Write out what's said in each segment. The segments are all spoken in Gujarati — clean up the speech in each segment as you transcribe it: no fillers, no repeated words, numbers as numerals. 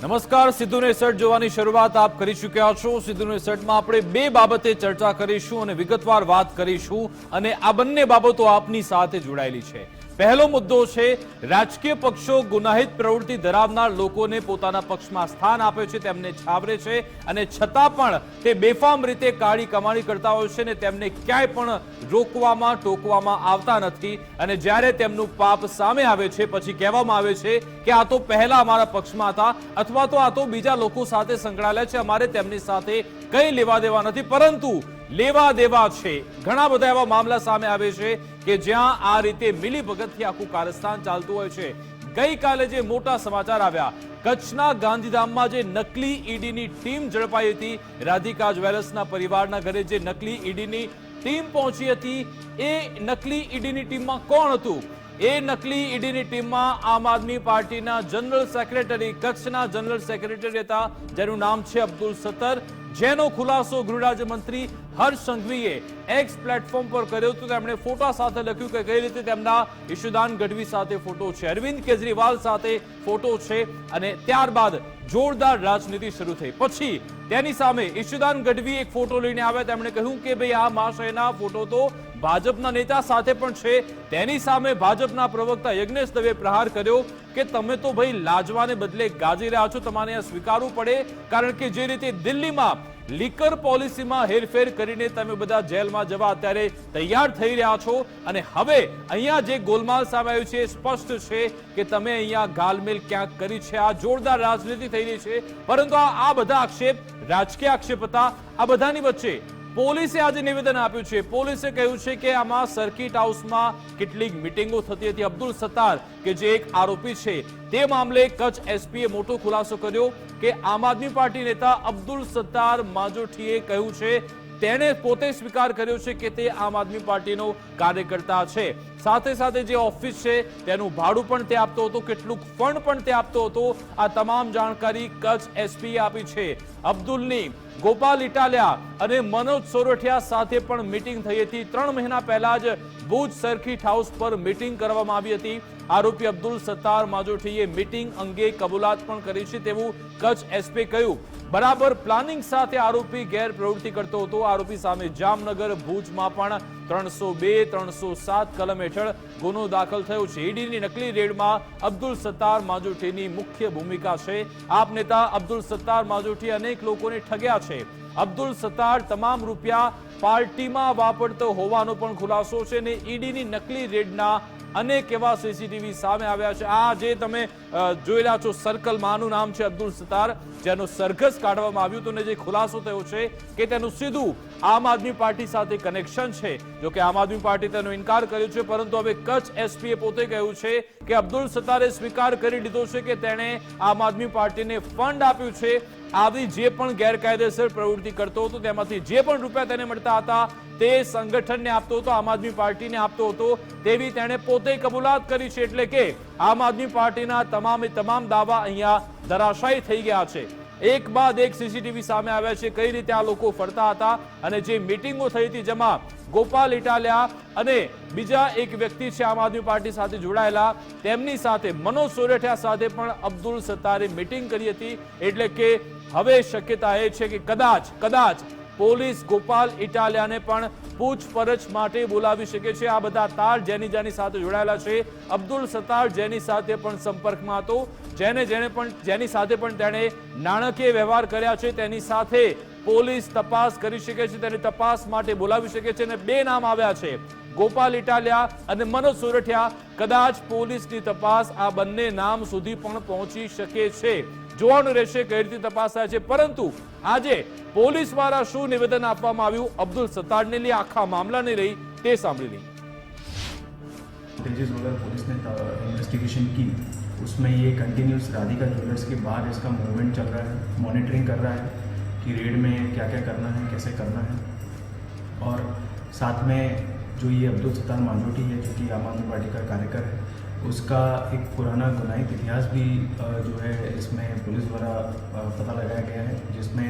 નમસ્કાર, સિદ્ધુને સેટ જોવાની શરૂઆત આપ કરી ચૂક્યા છો। સિદ્ધુને સેટમાં આપણે બે બાબતે ચર્ચા કરીશું અને વિગતવાર વાત કરીશું અને આ બંને બાબતો આપની સાથે જોડાયેલી છે। પહેલો મુદ્દો છે રાજકીય પક્ષો ગુનાહિત પ્રવૃત્તિ ધરાવનાર લોકોને પોતાના પક્ષમાં સ્થાન આપે છે, તેમને છાવરે છે અને છતાં પણ તે બેફામ રીતે કાળી કમાણી કરતા હોય છે ને તેમને ક્યાંય પણ રોકવામાં ટોકવામાં આવતા નથી અને જ્યારે તેમનું પાપ સામે આવે છે પછી કહેવામાં આવે છે કે આ તો પહેલા અમારા પક્ષમાં હતા અથવા તો આ તો બીજા લોકો સાથે સંકળાયેલા છે, અમારે તેમની સાથે કંઈ લેવા દેવા નથી, પરંતુ લેવા દેવા છે। ઘણા બધા એવા મામલા સામે આવે છે કે જ્યાં આ રીતે મિલીભગતથી આખું કારસ્તાન ચાલતું હોય છે। ગઈકાલે જે મોટા સમાચાર આવ્યા, કચ્છના ગાંધીધામમાં જે નકલી ઈડીની ટીમ ઝડપાઈ હતી, રાધિકા જ્વેલર્સના પરિવારના ઘરે જે નકલી ઈડીની ટીમ પહોંચી હતી, એ નકલી ઈડીની ટીમમાં કોણ હતું? એ નકલી ઈડીની ટીમમાં આમ આદમી પાર્ટીના જનરલ સેક્રેટરી, કચ્છના જનરલ સેક્રેટરી હતા, જેનું નામ છે અબ્દુલ સત્તર, જેનો ખુલાસો ગૃહ રાજ્યમંત્રી હર્ષ સંઘવીએ એક્સ પ્લેટફોર્મ પર કર્યો હતો। તેમણે ફોટા સાથે લખ્યું કે કઈ રીતે તેમના ઈશુદાન ગઢવી સાથે ફોટો છે, અરવિંદ કેજરીવાલ સાથે ફોટો છે અને ત્યારબાદ જોરદાર રાજનીતિ શરૂ થઈ। પછી તેની સામે ઈશુદાન ગઢવી એક ફોટો લઈને આવ્યા, તેમણે કહ્યું કે ભાઈ આ મહાશયના ફોટો તો ભાજપના નેતા સાથે પણ છે। તેની સામે ભાજપના પ્રવક્તા યજ્ઞેશ દવે પ્રહાર કર્યો કે તમે તો ભાઈ લાજવાને બદલે ગાજી રહ્યા છો, તમારે આ સ્વીકારવું પડે, કારણ કે જે રીતે દિલ્હીમાં લીકર પોલિસીમાં હેરફેર કરીને તમે બધા જેલમાં જવા અત્યારે તૈયાર થઈ રહ્યા છો અને હવે અહીંયા જે ગોલમાલ સામે આવ્યું છે સ્પષ્ટ છે કે તમે અહીંયા ગાલમેલ ક્યાંક કરી છે, આ જોરદાર રાજનીતિ થઈ રહી છે। પરંતુ આ બધા આક્ષેપ રાજકીય આક્ષેપ હતા। આ બધાની વચ્ચે પોલીસે આજે નિવેદન આપ્યું છે। પોલીસે કહ્યું છે કે આમાં સર્કિટ હાઉસમાં કેટલીક મીટિંગો થતી હતી। અબ્દુલ સત્તાર કે જે એક આરોપી છે તે મામલે કચ્છ એસપીએ મોટો ખુલાસો કર્યો કે આમ આદમી પાર્ટી નેતા અબ્દુલ સત્તાર માજોઠીએ કહ્યું છે, તેણે પોતે સ્વીકાર કર્યો છે કે તે આમ આદમી પાર્ટીનો કાર્યકર્તા છે। સાથે સાથે જે ઓફિસ છે તેનું ભાડું પણ તે આપતો હતો, કેટલુંક ફંડ પણ તે આપતો હતો। આ તમામ જાણકારી કચ્છ એસપીએ આપી છે। અબ્દુલની ગોપાલ ઇટાલિયા અને મનોજ સોરઠિયા સાથે પણ મીટિંગ થઈ હતી। 3 મહિના પહેલા જ ભુજ સર્કિટ હાઉસ પર મીટિંગ કરવામાં આવી હતી। આરોપી અબ્દુલ સત્તાર માજોઠીએ મીટિંગ અંગે કબૂલાત પણ કરી છે તેવું કચ્છ એસપીએ કહ્યું। બરાબર પ્લાનિંગ સાથે આરોપી ગેરપ્રવૃત્તિ કરતો હતો। આરોપી સામે જામનગર, ભુજમાં પણ 302, 307 કલમ હેઠળ ગુનો દાખલ થયો છે। ઈડીની નકલી રેડમાં અબ્દુલ સત્તાર માજોઠીની મુખ્ય ભૂમિકા છે। આપ નેતા અબ્દુલ સત્તાર માજોઠી અનેક લોકોને ઠગ્યા છે। અબ્દુલ સત્તાર તમામ રૂપિયા પાર્ટીમાં વાપરતો હોવાનો પણ ખુલાસો છે અને ઈડીની નકલી રેડના અનેક એવા સીસીટીવી સામે આવ્યા છે। આ જે તમે જોઈ રહ્યા છો સર્કલમાં, આનું નામ છે અબ્દુલ સત્તાર, જેનો સરઘસ કાઢવામાં આવ્યું હતું અને જે ખુલાસો થયો છે કે તેનું સીધું આમ આદમી પાર્ટી સાથે કનેક્શન છે। જો કે આમ આદમી પાર્ટી તેનો ઇનકાર કર્યો છે, પરંતુ હવે કચ્છ એસપીએ પોતે કહ્યું છે કે અબ્દુલ સત્તારે સ્વીકાર કરી લીધો છે કે તેણે આમ આદમી પાર્ટીને ફંડ આપ્યું છે। આવી જે પણ ગેરકાયદેસર પ્રવૃત્તિ કરતો હતો તેમાંથી જે પણ રૂપિયા તેને મળતા હતા તે સંગઠનને આપતો હતો, આમ આદમી પાર્ટીને આપતો હતો, તેવી તેણે પોતે કબૂલાત કરી છે। એટલે કે આમ આદમી પાર્ટીના તમામે તમામ દાવા અહીંયા ધરાશાયી થઈ ગયા છે। એક બાદ એક સીસીટીવી સામે આવ્યા છે કઈ રીતે આ લોકો ફરતા હતા અને જે મીટિંગો થઈ હતી જેમાં ગોપાલ ઇટાલિયા અને બીજા એક વ્યક્તિ છે આમ આદમી પાર્ટી સાથે જોડાયેલા, તેમની સાથે મનોજ સોરઠિયા સાથે પણ અબ્દુલ સત્તારે મીટિંગ કરી હતી। એટલે કે હવે શક્યતા એ છે કે કદાચ પોલીસ ગોપાલ ઇટાલિયાને પણ પૂછપરછ માટે બોલાવી શકે છે। આ બધા તાર જેની સાથે જોડાયેલા છે। અબ્દુલ સત્તાર જેની સાથે પણ સંપર્કમાં હતો, જેની સાથે પણ તેણે નાણાકીય વ્યવહાર કર્યા છે, તેની સાથે પોલીસ તપાસ કરી શકે છે, તેની તપાસ માટે બોલાવી શકે છે અને બે નામ આવ્યા છે, ગોપાલ ઇટાલિયા અને મનોજ સોરઠિયા। કદાચ પોલીસની તપાસ આ બંને નામ સુધી પણ પહોંચી શકે છે। જોવાનું રહેશે કઈ રીતે તપાસ થાય છે। પરંતુ આજે પોલીસ દ્વારા શું નિવેદન આપવામાં આવ્યું અબ્દુલ સત્તારને લઈ, આખા મામલાને લઈ, તે સાંભળી લઈએ। पुलिस ने इन्वेस्टिगेशन की, उसमें ये कंटिन्यूस राधिका ज्वेलर्स के बाहर इसका मूवमेंट चल रहा है, मॉनिटरिंग कर रहा है कि रेड में क्या क्या करना है, कैसे करना है। और साथ में जो ये अब्दुल सत्तार मांझोठी है जो कि आम आदमी पार्टी का कार्यकर है, उसका एक पुराना गुनाहित इतिहास भी जो है इसमें पुलिस द्वारा पता लगाया गया है, जिसमें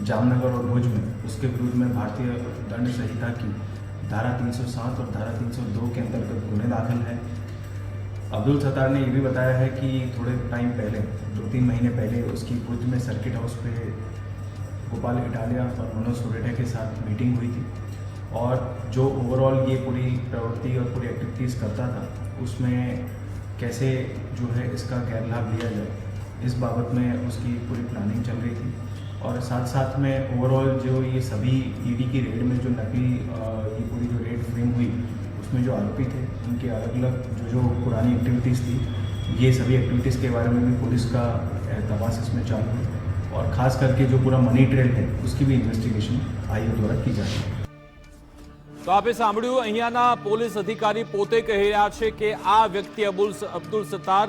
जामनगर और भुज में उसके विरुद्ध में भारतीय दंड संहिता की धारा 307 और धारा 302 के अंतर्गत गुने दाखिल है। अब्दुल सत्तार ने ये भी बताया है कि थोड़े टाइम पहले 2-3 महीने पहले उसकी भुज में सर्किट हाउस पे गोपाल इटालिया और मनोज सोरेटा के साथ मीटिंग हुई थी और जो ओवरऑल ये पूरी प्रवृत्ति और पूरी एक्टिविटीज़ करता था उसमें कैसे जो है इसका गैर लाभ लिया जाए इस बाबत में उसकी पूरी प्लानिंग चल रही थी। और साथ साथ में ओवरऑल जो ये सभी ईडी की रेड में जो नकली ये पूरी जो रेड फ्रेम हुई उसमें जो आरोपी थे उनके अलग अलग जो पुरानी एक्टिविटीज़ थी ये सभी एक्टिविटीज़ के बारे में भी पुलिस का तपास इसमें चालू है और ख़ास करके जो पूरा मनी ट्रेल है उसकी भी इन्वेस्टिगेशन आयोग द्वारा की जा रही है। તો આપે સાંભળ્યું, અહીંયાના પોલીસ અધિકારી પોતે કહી રહ્યા છે કે આ વ્યક્તિ અબ્દુલ સત્તાર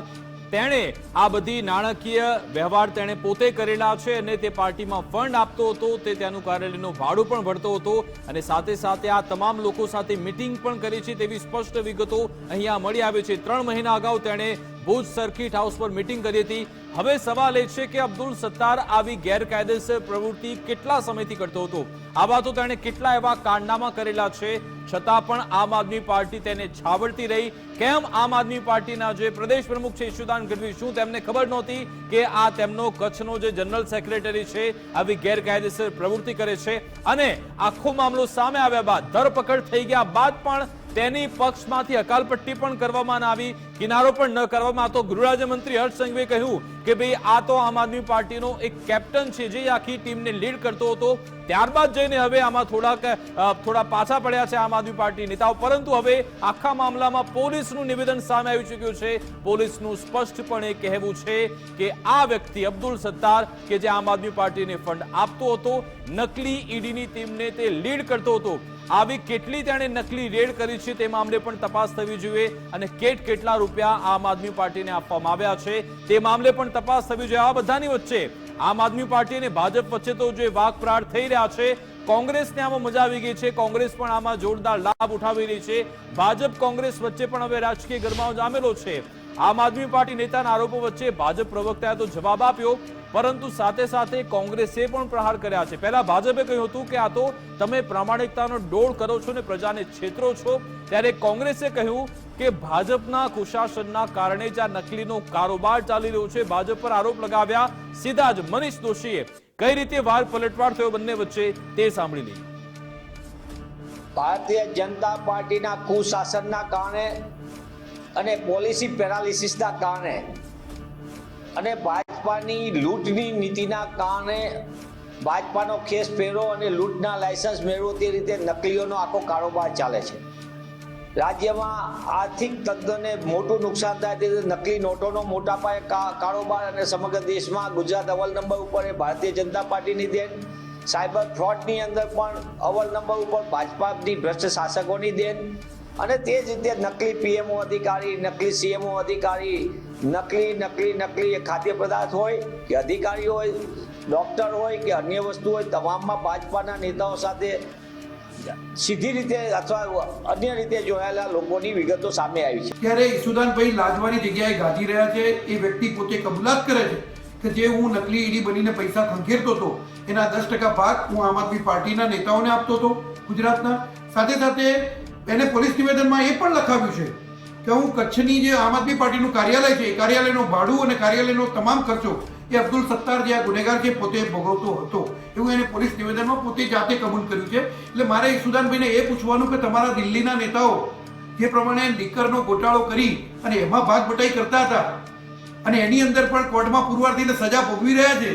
તેણે આ બધી નાણાકીય વ્યવહાર તેણે પોતે કરેલા છે અને તે પાર્ટીમાં ફંડ આપતો હતો, તે ત્યાંનું કાર્યાલયનું ભાડું પણ ભરતો હતો અને સાથે સાથે આ તમામ લોકો સાથે મીટિંગ પણ કરી છે તેવી સ્પષ્ટ વિગતો અહીંયા મળી આવે છે। 3 મહિના અગાઉ તેણે ભુજ સર્કિટ હાઉસ પર મીટિંગ કરી હતી। હવે સવાલ એ છે કે અબ્દુલ સત્તાર આવી ગેરકાયદેસર પ્રવૃત્તિ કેટલા સમયથી કરતો હતો? આવા તો તેણે કેટલા એવા કારનામા કરેલા છે, છતાં પણ આમ આદમી પાર્ટી તેને છાવરતી રહી। કેમ આમ આદમી પાર્ટીના જે પ્રદેશ પ્રમુખ છે ઈશુદાન ગઢવી, શું તેમને ખબર નહોતી કે આ તેમનો કચ્છનો જે જનરલ સેક્રેટરી છે આવી ગેરકાયદેસર પ્રવૃત્તિ કરે છે? અને આખો મામલો સામે આવ્યા બાદ, ધરપકડ થઈ ગયા બાદ પણ તેની પક્ષમાંથી હકાલપટ્ટી પણ કરવામાં ના આવી, કિનારો પણ ન કરવામાં। તો ગૃહરાજ્યમંત્રી હર્ષ સંઘવીએ કહ્યું કે ભાઈ આ તો આમ આદમી પાર્ટીનો એક કેપ્ટન છે જે આખી ટીમને લીડ કરતો હતો, ત્યારબાદ જઈને હવે આમાં થોડા પાછા પડ્યા છે આમ આદમી પાર્ટી નેતાઓ। પરંતુ હવે આખા મામલામાં પોલીસનું નિવેદન સામે આવી ચૂક્યું છે। પોલીસનું સ્પષ્ટપણે કહેવું છે કે આ વ્યક્તિ અબ્દુલ સત્તાર કે જે આમ આદમી પાર્ટીને ફંડ આપતો હતો, નકલી ઈડીની ટીમને તે લીડ કરતો હતો, આવી કેટલી તેણે નકલી રેડ કરી છે તે મામલે પણ તપાસ થવી જોઈએ અને કેટલા રૂપિયા આમ આદમી પાર્ટીને આપવામાં આવ્યા છે તે મામલે પણ તપાસ થવી જોઈએ। આ બધાની વચ્ચે આમ આદમી પાર્ટી અને ભાજપ વચ્ચે તો જે વાકપ્રાળ થઈ રહ્યા છે, કોંગ્રેસને આમાં મજા આવી ગઈ છે, કોંગ્રેસ પણ આમાં જોરદાર લાભ ઉઠાવી રહી છે। ભાજપ કોંગ્રેસ વચ્ચે પણ હવે રાજકીય ગરમાવો જામેલો છે। આમ આદમી પાર્ટી નેતાના આરોપો વચ્ચે ભાજપ પ્રવક્તાએ તો જવાબ આપ્યો, પરંતુ સાથે સાથે કોંગ્રેસે પણ પ્રહાર કર્યા છે। પહેલા ભાજપે કહ્યું હતું કે આ તો તમે પ્રામાણિકતાનો ડોળ કરો છો ને પ્રજાને છેતરો છો, ત્યારે કોંગ્રેસે કહ્યું કે ભાજપના કુશાસનના કારણે જ આ નકલીનો કારોબાર ચાલી રહ્યો છે। ભાજપ પર આરોપ લગાવ્યા સીધા જ મનીષ દોશીએ। કઈ રીતે વાર પલટવાર થયો બંને વચ્ચે તે સાંભળી લઈએ। ભારતીય જનતા પાર્ટીના કુશાસનના કારણે અને પોલિસી પેરાલિસિસના કારણે અને ભાજપાની લૂંટની નીતિના કારણે ભાજપાનો ખેસ પહેરો અને લૂંટના લાયસન્સ મેળવો તે રીતે નકલીઓનો આખો કારોબાર ચાલે છે। રાજ્યમાં આર્થિક તંત્રને મોટું નુકસાન થાય તે નકલી નોટોનો મોટા પાયે કારોબાર અને સમગ્ર દેશમાં ગુજરાત અવ્વલ નંબર ઉપર એ ભારતીય જનતા પાર્ટીની દેન। સાયબર ફ્રોડની અંદર પણ અવ્વલ નંબર ઉપર ભાજપાની ભ્રષ્ટ શાસકોની દેન અને તે જ રીતે નકલી પીએમઓ અધિકારી, નકલી સીએમઓ અધિકારી, નકલી ખાદ્ય પદાર્થ હોય કે અધિકારી હોય, ડોક્ટર હોય કે અન્ય વસ્તુ હોય, તમામમાં ભાજપાના નેતાઓ સાથે સીધી રીતે અથવા અન્ય રીતે જોડાયેલા લોકોની વિગતો સામે આવી છે। ત્યારે ઈશુદાનભાઈ લાજવાની જગ્યાએ ગાજી રહ્યા છે। એ વ્યક્તિ પોતે કબૂલાત કરે છે કે જે હું નકલી ઈડી બનીને પૈસા ખંખેરતો હતો એના 10% ભાગ હું આમ આદમી પાર્ટીના નેતાઓને આપતો હતો ગુજરાતના। સાથે સાથે એને પોલીસ નિવેદનમાં એ પણ લખાવ્યું છે કે હું કચ્છની જે આમ આદમી પાર્ટીનું કાર્યાલય છે એ કાર્યાલયનું ભાડું અને કાર્યાલયનો તમામ ખર્ચો એ અબ્દુલ સત્તાર જે આ ગુનેગાર છે પોતે ભોગવતો હતો એવું એને પોલીસ નિવેદનમાં પોતે જાતે કબૂલ કર્યું છે। એટલે મારે ઈશુદાનભાઈને એ પૂછવાનું કે તમારા દિલ્હીના નેતાઓ જે પ્રમાણે લીકરનો ગોટાળો કરી અને એમાં ભાગ બટાઈ કરતા હતા અને એની અંદર પણ કોર્ટમાં પુરવાર થઈને સજા ભોગવી રહ્યા છે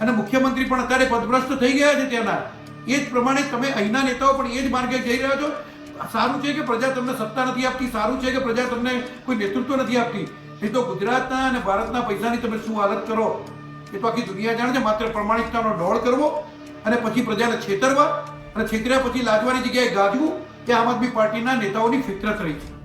અને મુખ્યમંત્રી પણ અત્યારે પદભ્રષ્ટ થઈ ગયા છે ત્યાંના, એ જ પ્રમાણે તમે અહીંના નેતાઓ પણ એ જ માર્ગે જઈ રહ્યા છો। સારું છે કે પ્રજા તમને સત્તા નથી આપતી, સારું છે કે પ્રજા તમને કોઈ નેતૃત્વ નથી આપતી, નહીં તો ગુજરાતના અને ભારતના પૈસાની તમે શું હાલત કરો એ તો આખી દુનિયા જાણે છે। માત્ર પ્રમાણિકતાનો ડોળ કરવો અને પછી પ્રજાને છેતરવા અને છેતર્યા પછી લાજવાની જગ્યાએ ગાજવું એ આમ આદમી પાર્ટીના નેતાઓની ફિતરત રહી છે।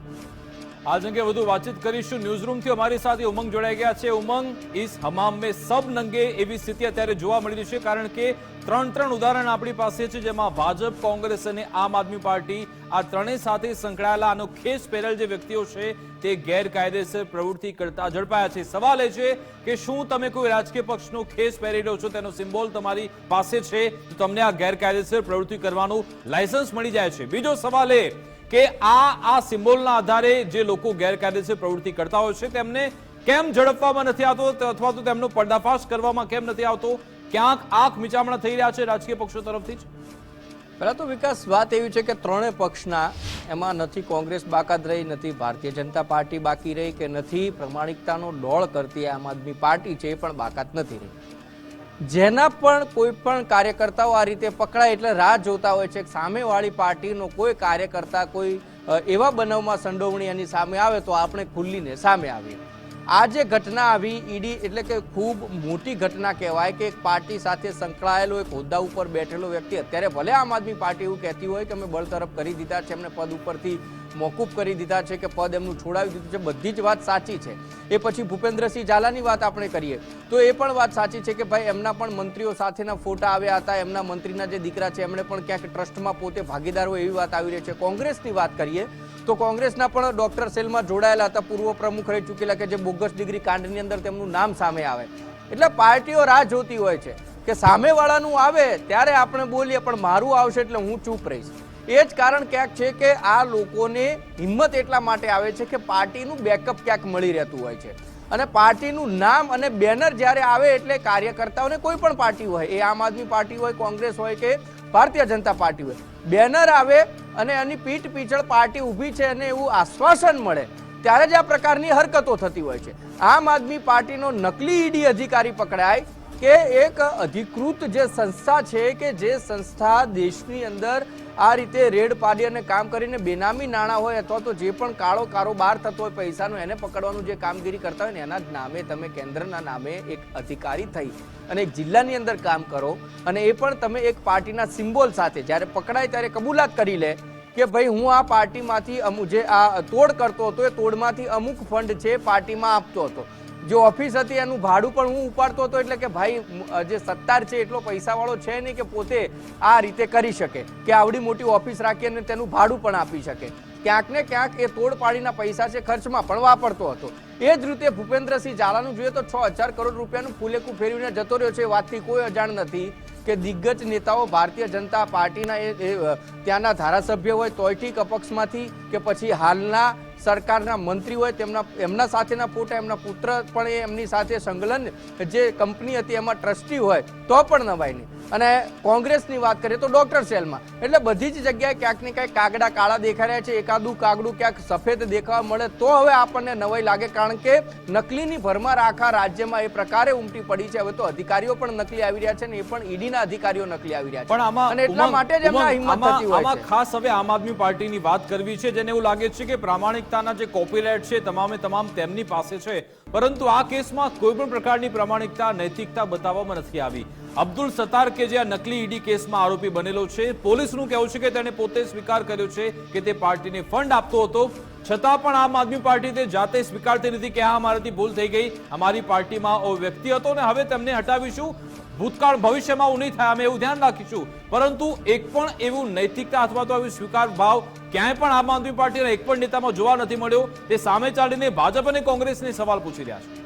आज अंगे વધુ વાતચીત કરીશું। ન્યૂઝરૂમ થી અમારી સાથે ઉમંગ જોડાઈ ગયા છે। ઉમંગ, इस हमाम में सब नंगे એવી સ્થિતિ અત્યારે જોવા મળી રહી છે, કારણ કે ત્રણ ઉદાહરણ આપણી પાસે છે જેમાં ભાજપ, કોંગ્રેસ અને આમ આદમી પાર્ટી આ ત્રણેય સાથે સંકળાયેલા આનો ખેસ પહેરેલ જે વ્યક્તિઓ છે તે ગેરકાયદેસર પ્રવૃત્તિ કરતા ઝડપાયા છે। સવાલ એ છે કે શું તમે કોઈ રાજકીય પક્ષનો ખેસ પહેરી રહ્યો છો, તેનો સિમ્બોલ તમારી પાસે છે, તો તમને આ ગેરકાયદેસર પ્રવૃત્તિ કરવાનું લાયસન્સ મળી જાય છે? બીજો સવાલ એ કે આ સિમ્બોલના આધારે જે લોકો ગેરકાયદેસર પ્રવૃત્તિ કરતા હોય છે તેમને કેમ ઝડપવામાં નથી આવતો અથવા તો તેમનો પર્દાફાશ કરવામાં કેમ નથી આવતો? ક્યાંક આંખ મીચામણા થઈ રહ્યા છે રાજકીય પક્ષો તરફથી જ? પહેલા તો વિકાસ વાત એવી છે કે ત્રણેય પક્ષના એમાં નથી કોંગ્રેસ બાકાત રહી, નથી ભારતીય જનતા પાર્ટી બાકી રહી, કે નથી પ્રમાણિકતાનો ડોળ કરતી આમ આદમી પાર્ટી છે એ પણ બાકાત નથી રહી. જેના પણ કોઈ પણ કાર્યકર્તાઓ આ રીતે પકડાય એટલે રાહ જોતા હોય છે કે સામેવાળી પાર્ટીનો કોઈ કાર્યકર્તા કોઈ એવા બનાવમાં સંડોવણી એની સામે આવે તો આપણે ખુલ્લીને સામે આવીએ. આ જે ઘટના આવી ઈડી એટલે કે ખૂબ મોટી ઘટના કહેવાય કે એક પાર્ટી સાથે સંકળાયેલો એક હોદ્દા ઉપર બેઠેલો વ્યક્તિ, અત્યારે ભલે આમ આદમી પાર્ટી એવું કહેતી હોય કે અમે બળતરફ કરી દીધા છે, એમને પદ ઉપરથી મોકૂફ કરી દીધા છે કે પદ એમનું છોડાવી દીધું છે, બધી જ વાત સાચી છે. એ પછી ભૂપેન્દ્રસિંહ ઝાલાની વાત આપણે કરીએ તો એ પણ વાત સાચી છે કે ભાઈ એમના પણ મંત્રીઓ સાથેના ફોટા આવ્યા હતા, એમના મંત્રીના જે દીકરા છે એમણે પણ ક્યાંક ટ્રસ્ટમાં પોતે ભાગીદાર હોય એવી વાત આવી રહી છે. કોંગ્રેસની વાત કરીએ તો કોંગ્રેસના પણ ડોક્ટર સેલમાં જોડાયેલા હતા, પૂર્વ પ્રમુખ રહી ચૂકેલા કે જે બોગસ ડિગ્રી કાંડની અંદર તેમનું નામ સામે આવે. એટલે પાર્ટીઓ રાહ જોતી હોય છે કે સામેવાળાનું આવે ત્યારે આપણે બોલીએ, પણ મારું આવશે એટલે હું ચૂપ રહીશ. એ જ કારણ ક્યાંક છે કે આ લોકોને હિંમત એટલા માટે આવે છે કે પાર્ટીનું બેકઅપ ક્યાંક મળી રહેતું હોય છે, અને પાર્ટીનું નામ અને બેનર જ્યારે આવે એટલે કાર્યકર્તાઓને કોઈ પણ પાર્ટી હોય, એ આમ આદમી પાર્ટી હોય, કોંગ્રેસ હોય કે ભારતીય જનતા પાર્ટી હોય, બેનર આવે અને એની પીઠ પીછળ પાર્ટી ઊભી છે અને એવું આશ્વાસન મળે ત્યારે જ આ પ્રકારની હરકતો થતી હોય છે. આમ આદમી પાર્ટીનો નકલી ઈડી અધિકારી પકડાય કે એક અધિકૃત જે સંસ્થા છે કે જે સંસ્થા દેશની અંદર આ રીતે રેડ પાડી અને કામ કરીને બેનામી નાણાં હોય અથવા તો જે પણ કાળો કારોબાર થતો હોય પૈસાનો એને પકડવાનું જે કામગીરી કરતા હોય ને એના જ નામે તમે કેન્દ્રના નામે એક અધિકારી થઈ અને એક જિલ્લાની અંદર કામ કરો અને એ પણ તમે એક પાર્ટીના સિમ્બોલ સાથે જ્યારે પકડાય ત્યારે કબૂલાત કરી લે કે ભાઈ હું આ પાર્ટીમાંથી જે આ તોડ કરતો હતો એ તોડમાંથી અમુક ફંડ છે પાર્ટીમાં આપતો હતો, જે ઓફિસ હતી એનું ભાડું પણ હું ઉપાડતો હતો, એટલે કે ભાઈ જે સત્તાર છે એટલો પૈસાવાળો છે નહીં કે પોતે આ રીતે કરી શકે કે આવડી મોટી ઓફિસ રાખી અને તેનું ભાડું પણ આપી શકે. ક્યાંક ને ક્યાંક એ તોડ પાડીના પૈસા છે ખર્ચમાં પણ વાપરતો હતો. એ જ રીતે ભૂપેન્દ્રસિંહ ઝાલાનું જોઈએ તો 6,000 કરોડ રૂપિયાનું ફૂલેકું ફેરવીને જતો રહ્યો છે. વાતથી કોઈ અજાણ નથી કે દિગ્ગજ નેતાઓ ભારતીય જનતા પાર્ટીના ત્યાંના ધારાસભ્ય હોય તોય ઠીક અપક્ષમાંથી કે પછી હાલના સરકારના મંત્રી હોય એમના સાથેના ફોટા, એમના પુત્ર પણ એમની સાથે સંકલન જે કંપની હતી એમાં ટ્રસ્ટી હોય તો પણ નવાય નહીં. અને કોંગ્રેસની વાત કરીએ તો ડોક્ટર સેલમાં, એટલે બધી જ જગ્યાએ ક્યાંક ને ક્યાંક કાગડા કાળા દેખાઈ રહ્યા છે. એકાદું કાગડું ક્યાંક સફેદ દેખાવા મળે તો હવે આપણને નવાઈ લાગે, કારણ કે નકલીની ભરમાર આખા રાજ્યમાં એ પ્રકારે ઉમટી પડી છે. હવે તો અધિકારીઓ પણ નકલી આવી રહ્યા છે ને એ પણ ઈડીના અધિકારીઓ નકલી આવી રહ્યા છે, પણ આમાં અને એટલા માટે જ એમના હિંમત થતી હોય છે. ખાસ હવે આમ આદમી પાર્ટીની વાત કરવી છે, જેને એવું લાગે છે કે પ્રામાણિકતાના જે કોપીરાઇટ છે તમામે તમામ તેમની પાસે છે, પરંતુ આ કેસમાં કોઈ પણ પ્રકારની પ્રામાણિકતા નૈતિકતા બતાવવામાં નથી આવી. અબ્દુલ સત્તાર કે જે આ નકલી ઈડી કેસમાં આરોપી બનેલો છે, પોલીસનું કહેવું છે કે તેણે પોતે સ્વીકાર કર્યો છે કે તે પાર્ટીને ફંડ આપતો હતો, છતાં પણ આમ આદમી પાર્ટી તે જાતે સ્વીકારતી નથી કે હા અમારાથી ભૂલ થઈ ગઈ, અમારી પાર્ટીમાં ઓ વ્યક્તિ હતો ને હવે તેમને હટાવીશું, ભૂતકાળ ભવિષ્યમાં એવું નહીં થાય, અમે એવું ધ્યાન રાખીશું. પરંતુ એક પણ એવું નૈતિકતા અથવા તો એવું સ્વીકાર ભાવ ક્યાંય પણ આમ આદમી પાર્ટીના એક પણ નેતામાં જોવા નથી મળ્યો. તે સામે ચાલીને ભાજપ અને કોંગ્રેસને સવાલ પૂછી રહ્યા છે.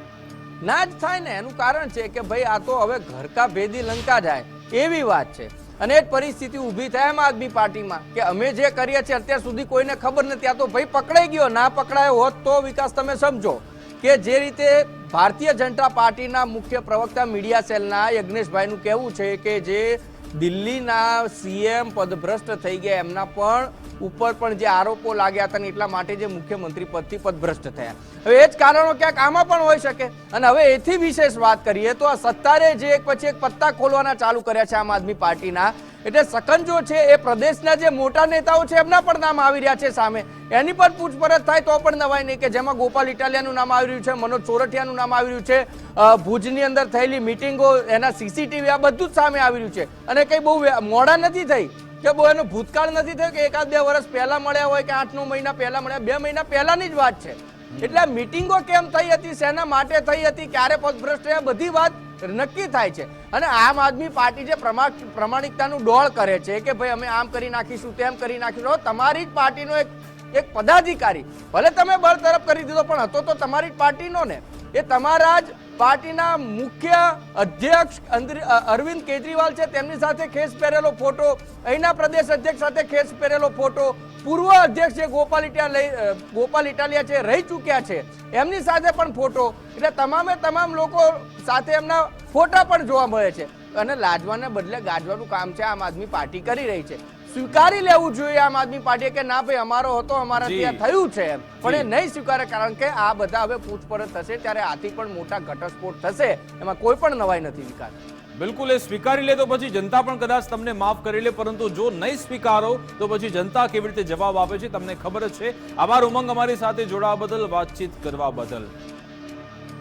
ના જ થાય ને, એનું કારણ છે કે ભાઈ આ તો હવે ઘર કા ભેદી લંકા જાય એવી વાત છે. અને એ જ પરિસ્થિતિ ઊભી થાય આમ આદમી પાર્ટીમાં કે અમે જે કરીએ છીએ અત્યાર સુધી કોઈને ખબર નથી, આ તો ભાઈ પકડાઈ ગયો, ના પકડાયો હોત તો વિકાસ તમે સમજો કે જે રીતે ભારતીય જનતા પાર્ટીના મુખ્ય પ્રવક્તા મીડિયા સેલના યજ્ઞેશભાઈનું કહેવું છે કે જે દિલ્હીના સીએમ પદભ્રષ્ટ થઈ ગયા એમના પણ ઉપર પણ જે આરોપો લાગ્યા હતા ને એટલા માટે જે મુખ્યમંત્રી પદથી પદભ્રષ્ટ થયા. હવે એ જ કારણો ક્યાંક આમાં પણ હોઈ શકે. અને હવે એથી વિશેષ વાત કરીએ તો આ સત્તારે જે એક પછી એક પત્તા ખોલવાના ચાલુ કર્યા છે આમ આદમી પાર્ટીના, એટલે સકંજો છે એ પ્રદેશના જે મોટા નેતાઓ છે એમના પણ નામ આવી રહ્યા છે સામે, એની પર પૂછપરછ થાય તો પણ નવાય નહીં, કે જેમાં ગોપાલ ઇટાલિયાનું નામ આવી રહ્યું છે, મનોજ સોરઠિયાનું નામ આવી રહ્યું છે, ભુજની અંદર થયેલી મિટિંગો એના સીસીટીવી આ બધું જ સામે આવી રહ્યું છે. અને કઈ બહુ મોડા નથી થઈ કે બહુ એનો ભૂતકાળ નથી થયો કે 1-2 વર્ષ પહેલા મળ્યા હોય કે 8-9 મહિના પહેલા મળ્યા, 2 મહિના પહેલાની જ વાત છે. એટલે મિટિંગો કેમ થઈ હતી, શેના માટે થઈ હતી, ક્યારે પદભ્રષ્ટ થયા, બધી વાત નક્કી થાય છે. અને આમ આદમી પાર્ટી જે પ્રમાણિકતાનું ડોળ કરે છે કે ભાઈ અમે આમ કરી નાખીશું તેમ કરી નાખીશું, તમારી જ પાર્ટીનો એક પદાધિકારી ભલે તમે બરતરફ કરી દીધો પણ હતો તો તમારી જ પાર્ટીનો ને, એ તમારા જ પાર્ટીના મુખ્ય અધ્યક્ષ અરવિંદ કેજરીવાલ છે તેમની સાથે ખેસ પહેરેલો ફોટો, અહીંના પ્રદેશ અધ્યક્ષ સાથે ખેસ પહેરેલો ફોટો, પૂર્વ અધ્યક્ષ જે ગોપાલ ઇટાલિયા છે રહી ચૂક્યા છે એમની સાથે પણ ફોટો, એટલે તમામ લોકો સાથે એમના ફોટા પણ જોવા મળે છે. અને લાજવાને બદલે ગાજવાનું કામ છે આમ આદમી પાર્ટી કરી રહી છે. સ્વીકારી લેવું જોઈએ આમ આદમી પાર્ટીએ કે ના ભાઈ અમારો હતો, અમારા ત્યાં થયું છે એમ, પણ એ નહીં સ્વીકારે, કારણ કે આ બધા હવે પૂછપરછ થશે ત્યારે આથી પણ મોટા ઘટસ્ફોટ થશે, એમાં કોઈ પણ નવાઈ નથી. વિકાસ બિલકુલ, એ સ્વીકારી લે તો પછી જનતા પણ કદાચ તમને માફ કરી લે, પરંતુ જો નહીં સ્વીકારો તો પછી જનતા કેવી રીતે જવાબ આપે છે તમને ખબર જ છે. આભાર ઉમંગ, અમારી સાથે જોડાવા બદલ, વાતચીત કરવા બદલ.